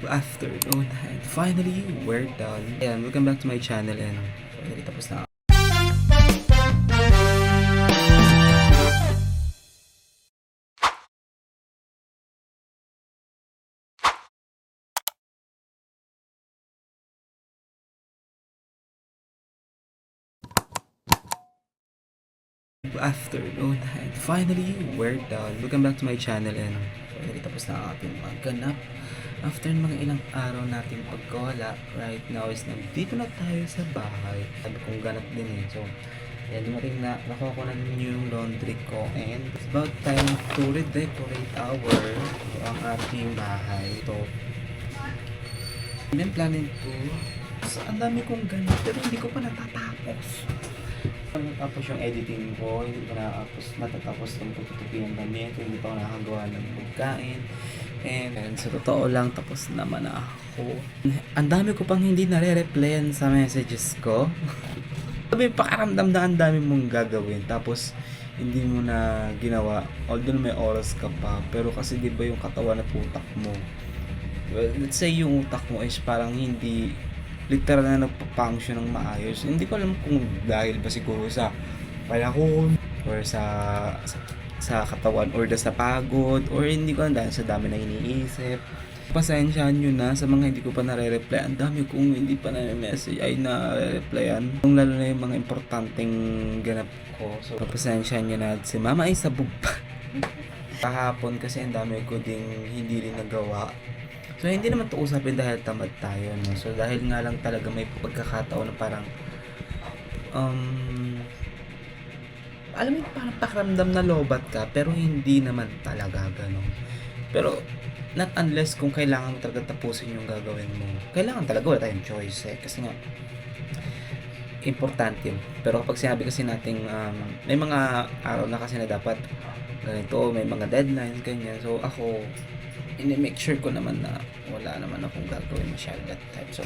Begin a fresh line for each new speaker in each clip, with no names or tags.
Afternoon, and finally we're done. Ayan, welcome back to my channel, and finally tapos na. Afternoon, and finally we're done. Welcome back to my channel, and finally tapos na ang ating mga ganap. After mga ilang araw nating pagkawala, right now is nandito na tayo sa bahay. Sabi kong ganap din eh. So, yan, dumating na, nakuha ko na yung laundry ko, and it's about time to redecorate ang ating bahay. So, I'm planning to, ang dami kong ganap, pero hindi ko pa natatapos. Tapos yung editing ko, hindi pa natatapos ng pagtutupi ng damit, hindi pa ako nakagawa ng pagkain. And sa totoo lang, tapos naman na ako. Ang dami ko pang hindi nare-replyan sa messages ko. Sabi, pakaramdam na ang dami mong gagawin, tapos hindi mo na ginawa. Although may oras ka pa, pero kasi di ba yung katawan at utak mo, well, let's say yung utak mo is parang hindi literal na nagpa-function ng maayos. Hindi ko alam kung dahil ba siguro sa panahon or sa katawan or sa pagod, or hindi ko alam dahil sa dami na iniisip. Pasensyahan nyo na sa mga hindi ko pa nare-reply. Ang dami kong hindi pa na-message ay nare-replyan. Lalo na yung mga importanteng ganap ko. So, pasensyahan nyo na. Si Mama ay sabog pa. Kahapon kasi ang dami ko ding hindi rin nagawa. So, hindi naman ito usapin dahil tamad tayo, no? So, dahil nga lang talaga may pagkakataon na parang, alam mo, parang pakiramdam na lobat ka, pero hindi naman talaga gano'n. Pero, not unless kung kailangan mo talaga tapusin yung gagawin mo. Kailangan talaga, wala tayong choice eh. Kasi nga, importante yun. Pero kapag sinabi kasi nating, may mga araw na kasi na dapat ganito, may mga deadlines, ganyan. So, ako, make sure ko naman na wala naman akong gagawin masyado that time. So,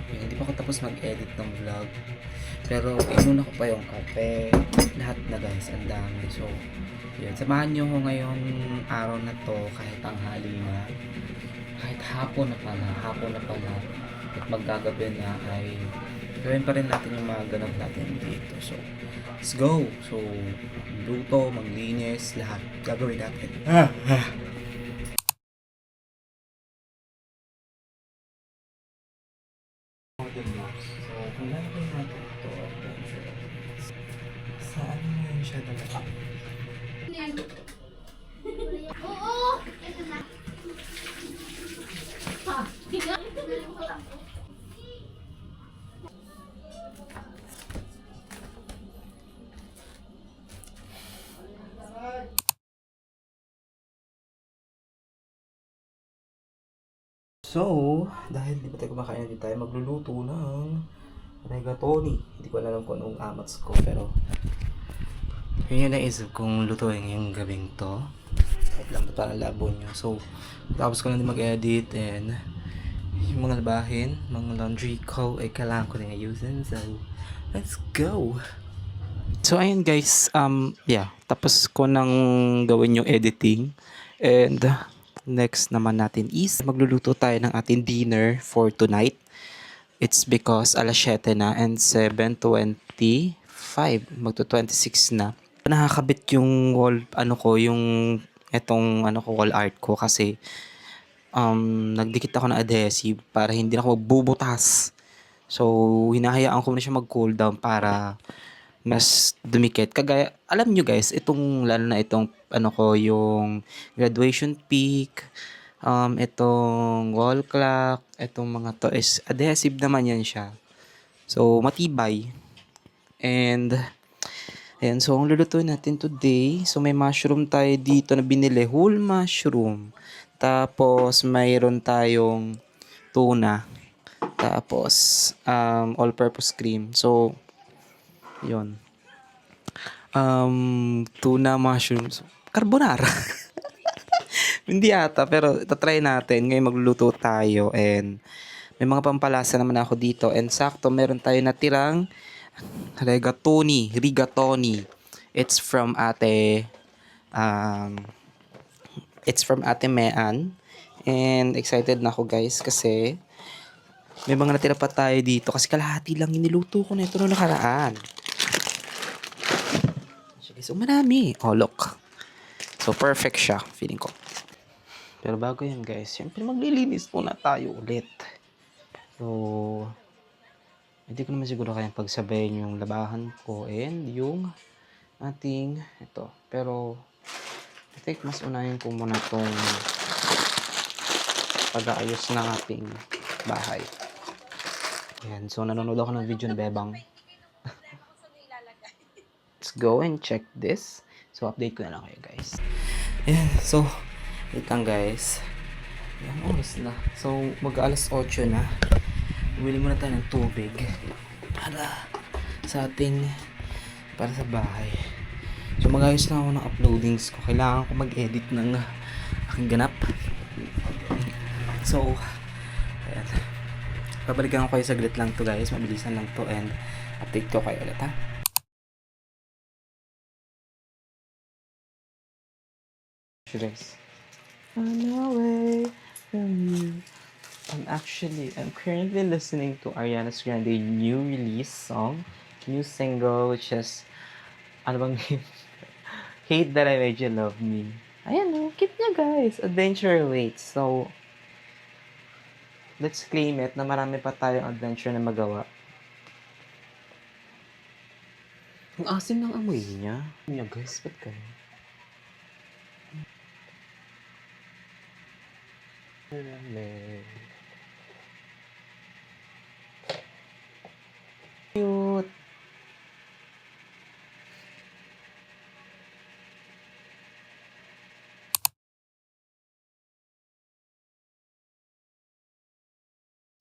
hindi pa ako tapos mag-edit ng vlog. Pero, inuna ko pa yung kape. Lahat na guys, ang dami. So, yun. Samahan nyo ko ngayong araw na to, kahit tanghali na. Kahit hapon na pala. At maggagabi na ay gawin pa rin natin yung mga ganap natin dito. So, let's go! So, luto, maglinis, lahat gagawin natin. So, kung lalagay natin ito, saan mo yun siya talaga?
Oo! Ito na. Ha?
So, dahil di pa tayo kumakain, hindi tayo magluluto ng rigatoni. Hindi ko alam kung anong amats ko, pero yun yung naisip kong lutuin yung gabing to. Kahit lang ito parang labo nyo. So, tapos ko lang din mag-edit, and yung mga labahin, mga laundry ko, ay kailangan ko din ayusin. So, let's go! So, ayun guys, tapos ko nang gawin yung editing, and next naman natin is magluluto tayo ng ating dinner for tonight. It's because alas 7 na and 7:25, magto-26 na. Nakakabit yung wall, yung wall art ko kasi nagdikit ako ng adhesive para hindi na ako magbubutas. So, hinahayaan ko na siya mag-cool down para mas dumikit. Kagaya, alam nyo guys, lalo na itong, yung graduation peak, itong wall clock, itong mga to is adhesive naman yan siya. So, matibay. And, ayan, so, ang lulutuin natin today, so may mushroom tayo dito na binili, whole mushroom. Tapos, mayroon tayong tuna. Tapos, all-purpose cream. So, yun. Tuna mushrooms. Carbonara. Hindi ata, pero tatry natin. Ngayon magluluto tayo, and may mga pampalasa naman ako dito. And sakto, meron tayo natirang rigatoni. It's from Ate Mean. And excited na ako guys kasi may mga natira pa tayo dito kasi kalahati lang yung niluto ko na ito noong nakaraan. So marami. Oh look. So perfect siya feeling ko. Pero bago yan guys, syempre maglilinis muna tayo ulit. So hindi ko naman siguro kayang pagsabayin yung labahan ko and yung ating ito. Pero I think mas unahin ko muna tong pag-aayos ng ating bahay. Ayan, so nanonood ako ng video ni Bebang. Let's go and check this. So update ko na lang kayo guys. Ayan, so wait lang guys. Ayan, oras na. So mag-alas 8 na. Bumili muna tayo ng tubig para sa bahay. So mag-ayos na ako ng uploadings ko. Kailangan ko mag-edit ng aking ganap. So ayan. Babalikan ko kayo saglit lang to guys. Mabilisan lang to and update ko kayo ulit ha. Guys. On my way from you. I'm currently listening to Ariana Grande new release song, new single, which is, ano bang name? Hate That I Made You Love Me. Ayan o, cute niya guys. Adventure waits. So, let's claim it na marami pa tayong adventure na magawa. Ang asim ng amoy niya. Niya guys, ba't kayo? Cute.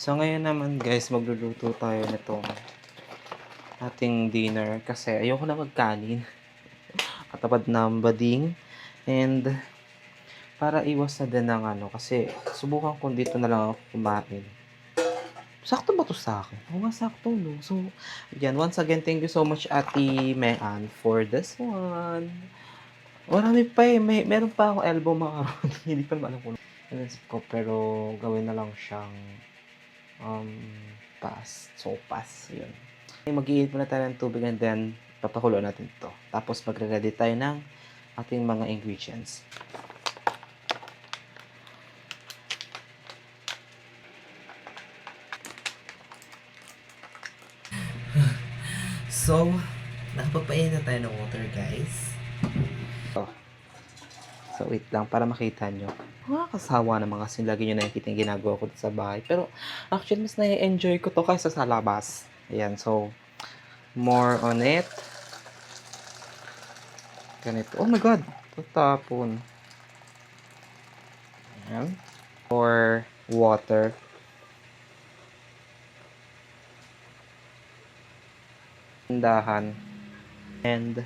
So ngayon naman guys, magluluto tayo nitong ating dinner kasi ayoko na magkanin. Katabad ng bading and para iwas na din ng ano kasi subukan ko dito na lang ako kumain. Sakto ba to sa akin? Oo nga, sakto, no? So, again, once again, thank you so much, Ate Mean, for this one. Marami pa eh. Meron pa ako elbow macaron. Hindi ko naman alam kung ko, pero gawin na lang siyang sopas. Yun. Mag-iinit muna tayo ng tubig and then papakulo natin ito. Tapos magre-ready tayo ng ating mga ingredients. So, nakapapain na tayo ng water, guys. So, wait lang para makita nyo. Nakakasawa naman kasi lagi nyo nakikita yung ginagawa ko sa bahay. Pero, actually, mas na-enjoy ko to kaysa sa labas. Ayan, so, more on it. Ganito. Oh my God! Tatapon. Ayan. Or water. Dahan. And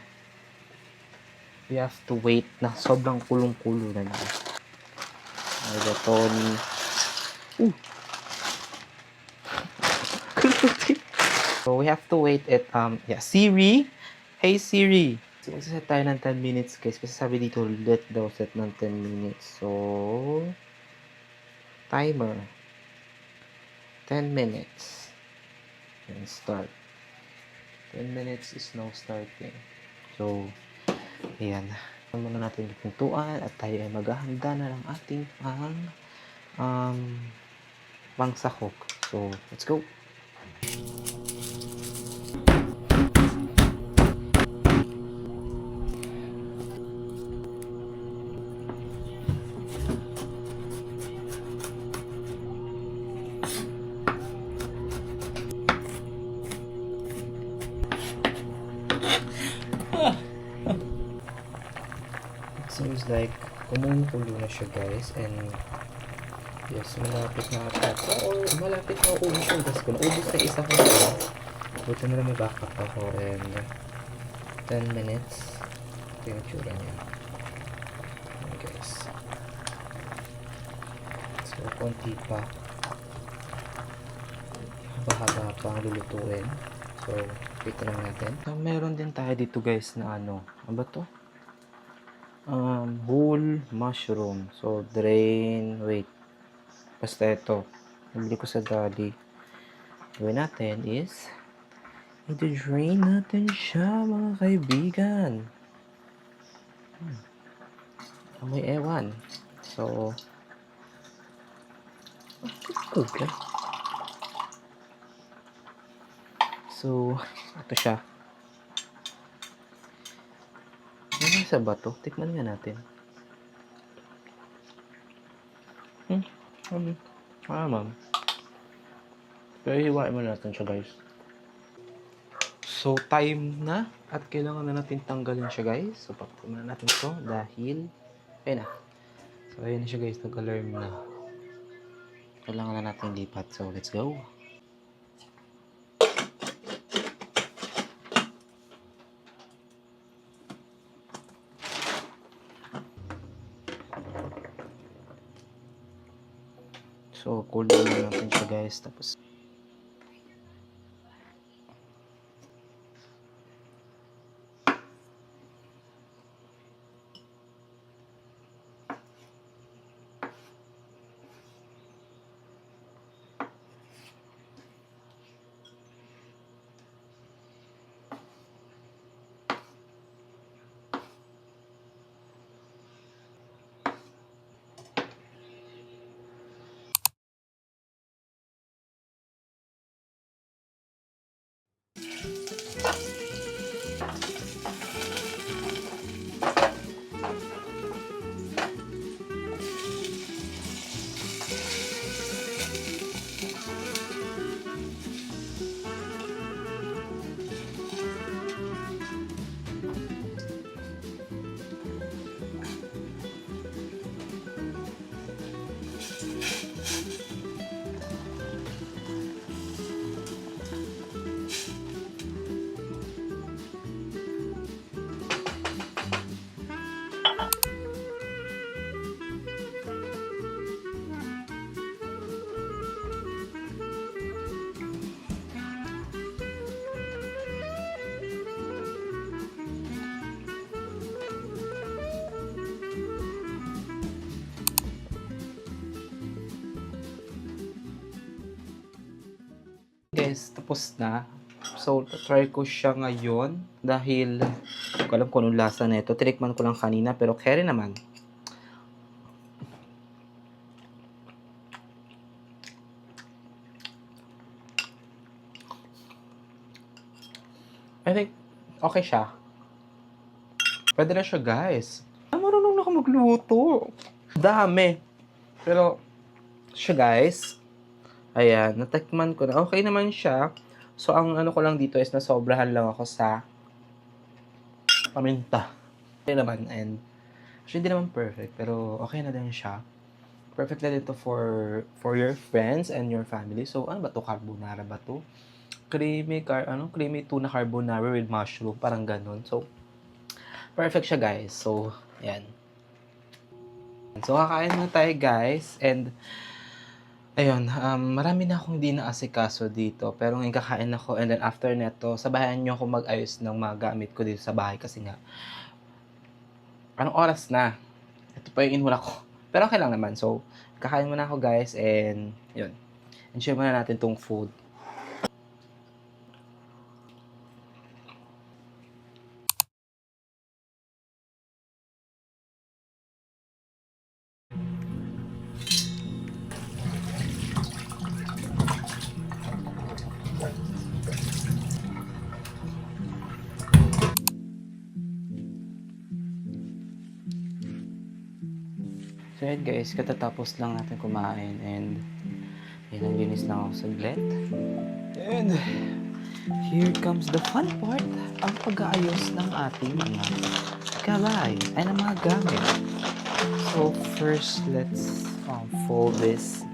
we have to wait na sobrang kulong-kulo na niya. Rigatoni. So we have to wait it. Siri. Hey Siri. So magsaset tayo ng 10 minutes guys. Kasi sabi dito let daw set ng 10 minutes. So timer. 10 minutes. And start. 10 minutes is now starting. So, ayan. Muna natin yung pintuan at tayo ay maghahanda na ng ating pangsahog. So, let's go! Seems like kumukulo na siya guys and yes, malapit na ata. Oo, malapit na ubos yung gas ko. Naubos na isa ko na. Buti na lang may backup ako and 10 minutes. Ito yung tsura niya. Ayan guys. So, konti pa. Haba-haba pa ang lulutuin. So, ito lang natin. So, meron din tayo dito guys na ano ba to? Whole mushroom. So, drain, wait. Basta ito. Nabili ko sa Daddy. Gawin natin is i-drain natin siya, mga kaibigan. Amoy ewan. So, okay. So, ito siya. Ano sa bato? Tikman nga natin. Ma'am. Pero hiwain mo natin siya, guys. So, time na. At kailangan na natin tanggalin siya, guys. So, papakuman na natin ito dahil ayun na. So, ayun na siya, guys. Nag-alarm na. Kailangan na natin lipat. So, let's go. So, cool down na natin siya, guys. Tapos, guys, tapos na. So, try ko siya ngayon dahil hindi ko alam kung anong lasa na ito. Tinikman ko lang kanina pero carry naman. I think okay siya. Pwede na siya, guys. Marunong na ako magluto. Dami. Pero, siya, guys. Ayan, natikman ko na. Okay naman siya. So, ang ano ko lang dito is nasobrahan lang ako sa paminta. Okay naman. And, actually, hindi naman perfect. Pero, okay na din siya. Perfect na dito for your friends and your family. So, ano ba to? Carbonara ba to? Creamy tuna carbonara with mushroom. Parang ganun. So, perfect siya, guys. So, ayan. So, kakain na tayo, guys. And, ayun, marami na akong hindi naasikaso dito. Pero ngayon kakain ako. And then, after neto, sabayan nyo ako mag-ayos ng mga gamit ko dito sa bahay. Kasi nga, anong oras na? Ito pa yung inhula ko. Pero okay lang naman. So, kakain muna ako, guys. And, yun. Enjoy muna natin tong food. So yun, guys, katatapos lang natin kumain and yun, naglinis lang ako saglit. And here comes the fun part, ang pag-aayos ng ating mga kamay ay ng mga gamit. So first, let's fold this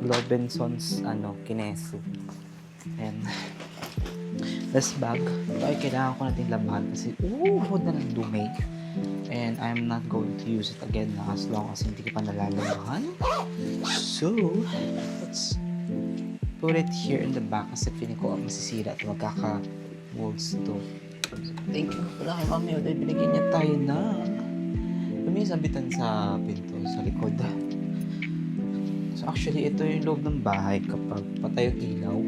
Robinson's kineso. And this bag, ito ay kailangan ko natin labahan kasi uhod na ng dumi. And I'm not going to use it again na as long as hindi ko pa nalalabahan. So, let's put it here in the back kasi feeling ko masisira at magkaka-molds to. So, thank you pala kay Mami Oday. Binigyan niya tayo na may sabitan sa pinto, sa likod. So, Actually, ito yung loob ng bahay kapag patay yung ilaw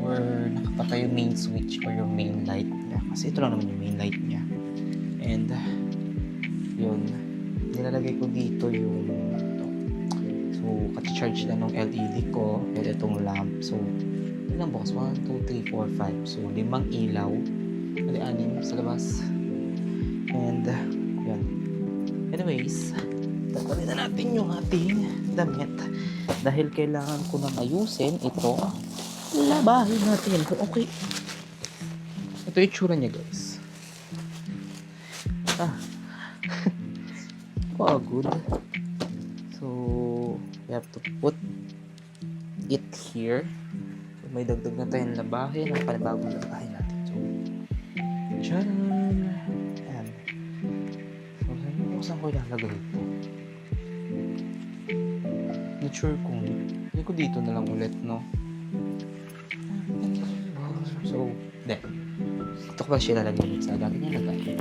or nakapatay yung main switch or yung main light niya. Kasi ito lang naman yung main light niya. And, yun. Nilalagay ko dito yung ito. So, kati-charge lang ng LED ko. And itong lamp. So, ilang box? 1, 2, 3, 4, 5. So, 5 ilaw. Hindi, 6 sa labas. And, yun. Anyways, tatapin na natin yung ating damit. Dahil kailangan ko nang ayusin ito. Labahin natin. Okay. Ito yung itsura niya, guys. Good. So, we have to put it here. So, may dagdag na tayong labahin. Ang panibagong labahin natin. So, tcharan! Ayan. So, saan ko ilalagay ito? Not sure kung hindi ko dito na lang ulit, no? So, hindi. Ito ko ba siya lalagay ulit sa dati niya lagay?